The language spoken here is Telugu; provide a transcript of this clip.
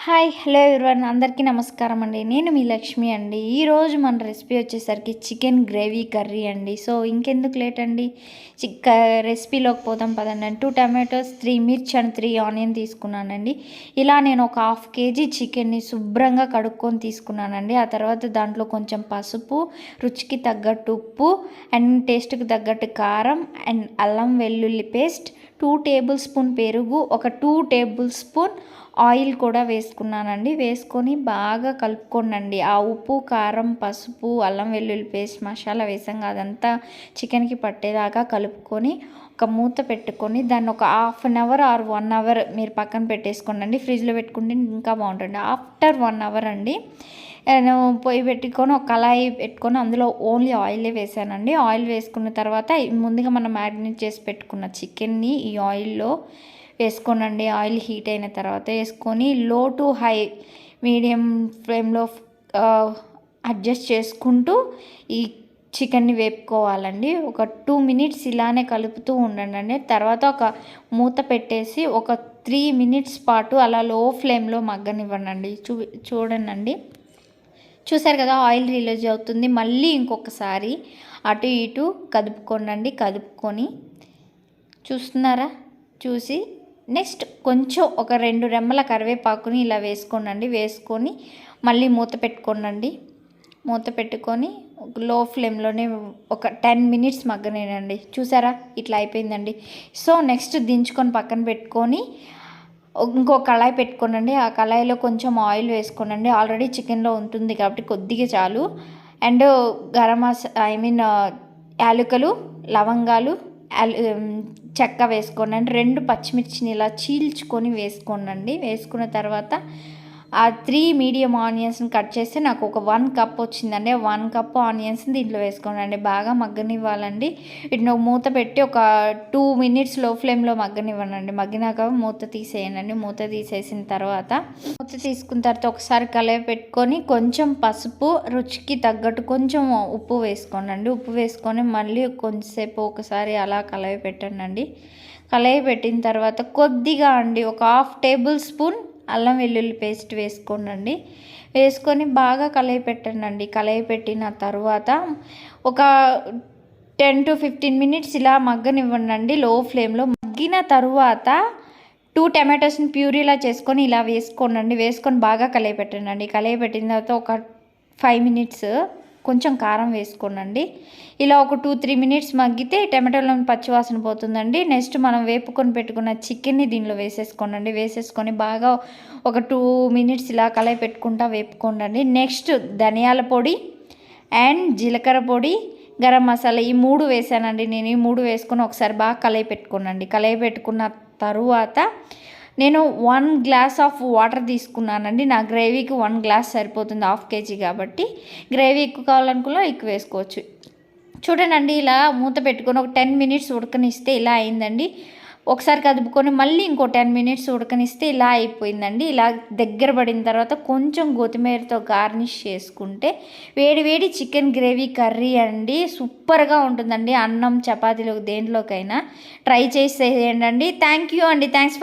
హాయ్ హలో ఎవరివన్ అందరికీ నమస్కారం అండి. నేను మీ లక్ష్మి అండి. ఈరోజు మన రెసిపీ వచ్చేసరికి చికెన్ గ్రేవీ కర్రీ అండి. సో ఇంకెందుకు లేట్ అండి, రెసిపీలోకి పోతాం పదండి. 2 టమాటోస్, 3 మిర్చి అండ్ 3 ఆనియన్ తీసుకున్నానండి. ఇలా నేను ఒక 1/2 kg చికెన్ని శుభ్రంగా కడుక్కొని తీసుకున్నానండి. ఆ తర్వాత దాంట్లో కొంచెం పసుపు, రుచికి తగ్గట్టు ఉప్పు అండ్ టేస్ట్కి తగ్గట్టు కారం అండ్ అల్లం వెల్లుల్లి పేస్ట్, 2 టేబుల్ స్పూన్ పెరుగు, ఒక 2 టేబుల్ స్పూన్ ఆయిల్ కూడా వేసుకున్నానండి. వేసుకొని బాగా కలుపుకోండి. ఆ ఉప్పు, కారం, పసుపు, అల్లం వెల్లుల్లి పేస్ట్, మసాలా వేసాం అదంతా చికెన్కి పట్టేదాకా కలుపుకొని ఒక మూత పెట్టుకొని దాన్ని ఒక 1/2 అవర్ ఆర్ 1 అవర్ మీరు పక్కన పెట్టేసుకోండి. ఫ్రిడ్జ్లో పెట్టుకుంటే ఇంకా బాగుంటుంది. ఆఫ్టర్ 1 అవర్ అండి నేను పొయ్యి పెట్టుకొని ఒక కళాయి పెట్టుకొని అందులో ఓన్లీ ఆయిలే వేసానండి. ఆయిల్ వేసుకున్న తర్వాత ముందుగా మనం మ్యారినేట్ చేసి పెట్టుకున్న చికెన్ని ఈ ఆయిల్లో వేసుకోనండి. ఆయిల్ హీట్ అయిన తర్వాత వేసుకొని లో టు హై మీడియం ఫ్లేమ్లో అడ్జస్ట్ చేసుకుంటూ ఈ చికెన్ని వేపుకోవాలండి. ఒక 2 మినిట్స్ ఇలానే కలుపుతూ ఉండండి. తర్వాత ఒక మూత పెట్టేసి ఒక 3 మినిట్స్ పాటు అలా లో ఫ్లేమ్లో మగ్గనివ్వండి. చూడండి, చూసారు కదా ఆయిల్ రిలీజ్ అవుతుంది. మళ్ళీ ఇంకొకసారి అటు ఇటు కదుపుకొని చూస్తున్నారా, చూసి నెక్స్ట్ కొంచెం ఒక 2 రెమ్మల కరివేపాకుని ఇలా వేసుకోండి. వేసుకొని మళ్ళీ మూత పెట్టుకొని లో ఫ్లేమ్లోనే ఒక 10 మినిట్స్ మగ్గనేనండి. చూసారా ఇట్లా అయిపోయిందండి. సో నెక్స్ట్ దించుకొని పక్కన పెట్టుకొని ఇంకో కళాయి పెట్టుకోనండి. ఆ కళాయిలో కొంచెం ఆయిల్ వేసుకోనండి. ఆల్రెడీ చికెన్లో ఉంటుంది కాబట్టి కొద్దిగా చాలు. అండ్ గరం యాలకులు, లవంగాలు, చెక్క వేసుకోండి. 2 పచ్చిమిర్చిని ఇలా చీల్చుకొని వేసుకోండి. వేసుకున్న తర్వాత ఆ 3 మీడియం ఆనియన్స్ని కట్ చేస్తే నాకు ఒక 1 కప్ వచ్చిందండి. 1 కప్ ఆనియన్స్ని దీంట్లో వేసుకోండి. బాగా మగ్గనివ్వాలండి. వీటిని ఒక మూత పెట్టి ఒక 2 మినిట్స్ లో ఫ్లేమ్లో మగ్గనివ్వండి. మగ్గినాక మూత తీసేయండి. మూత తీసేసిన తర్వాత తీసుకున్న తర్వాత ఒకసారి కలయి పెట్టుకొని కొంచెం పసుపు, రుచికి తగ్గట్టు కొంచెం ఉప్పు వేసుకోండి. ఉప్పు వేసుకొని మళ్ళీ కొంచెంసేపు ఒకసారి అలా కలయి పెట్టండి. కలయి పెట్టిన తర్వాత కొద్దిగా ఒక 1/2 టేబుల్ స్పూన్ అల్లం వెల్లుల్లి పేస్ట్ వేసుకోండి. వేసుకొని బాగా కలయి పెట్టండి. కలయి పెట్టిన తర్వాత ఒక 10 to 15 మినిట్స్ ఇలా మగ్గనివ్వండి లో ఫ్లేమ్లో. మగ్గిన తర్వాత 2 టమాటోస్ని ప్యూరీలా చేసుకొని ఇలా వేసుకోండి. వేసుకొని బాగా కలయి పెట్టండి. కలయి పెట్టిన తర్వాత ఒక 5 మినిట్స్ కొంచెం కారం వేసుకోండి. ఇలా ఒక 2-3 మినిట్స్ మగ్గితే టమాటోలో పచ్చివాసన పోతుందండి. నెక్స్ట్ మనం వేపుకొని పెట్టుకున్న చికెన్ని దీనిలో వేసేసుకోండి. వేసేసుకొని బాగా ఒక 2 మినిట్స్ ఇలా కలయి పెట్టుకుంటా వేపుకోండి. నెక్స్ట్ ధనియాల పొడి అండ్ జీలకర్ర పొడి, గరం మసాలా ఈ 3 వేసానండి. నేను ఈ 3 వేసుకొని ఒకసారి బాగా కలయి పెట్టుకోండి. కలయి పెట్టుకున్న తరువాత నేను 1 గ్లాస్ ఆఫ్ వాటర్ తీసుకున్నానండి. నా గ్రేవీకి 1 గ్లాస్ సరిపోతుంది, 1/2 kg కాబట్టి. గ్రేవీ ఎక్కువ కావాలనుకున్నా ఎక్కువ వేసుకోవచ్చు. చూడండి, ఇలా మూత పెట్టుకొని ఒక 10 మినిట్స్ ఉడకనిస్తే ఇలా అయిందండి. ఒకసారి కదుపుకొని మళ్ళీ ఇంకో 10 మినిట్స్ ఉడకనిస్తే ఇలా అయిపోయిందండి. ఇలా దగ్గర పడిన తర్వాత కొంచెం కొత్తిమీరతో గార్నిష్ చేసుకుంటే వేడి వేడి చికెన్ గ్రేవీ కర్రీ అండి. సూపర్గా ఉంటుందండి. అన్నం, చపాతీలో దేంట్లోకైనా ట్రై చేసి చేయండి. థ్యాంక్ యూ అండి. Thanks for